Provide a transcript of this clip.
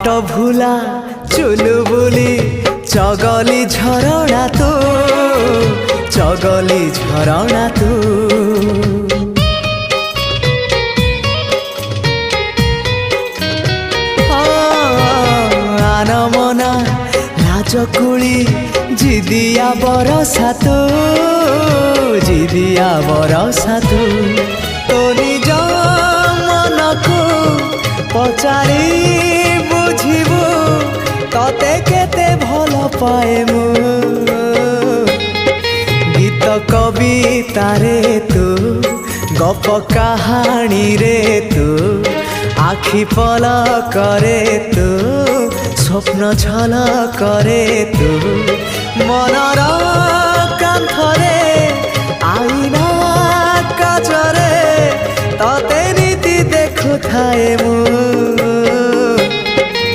बाट भूला चुलबुली चगली झरणा तू चगली झरणा तू आनमना लाजकुली जिदिया बरसा तू जिदिया बरसा तू तो निज मन को पचारि बुझिबु तते केते भल पाए मु गीत कविता रे तू गप कहानी रे तू आखि पलक रे तू स्वप्न झलक रे तू मनर कांथरे आईना काचरे तते नीति देखु थाए मु।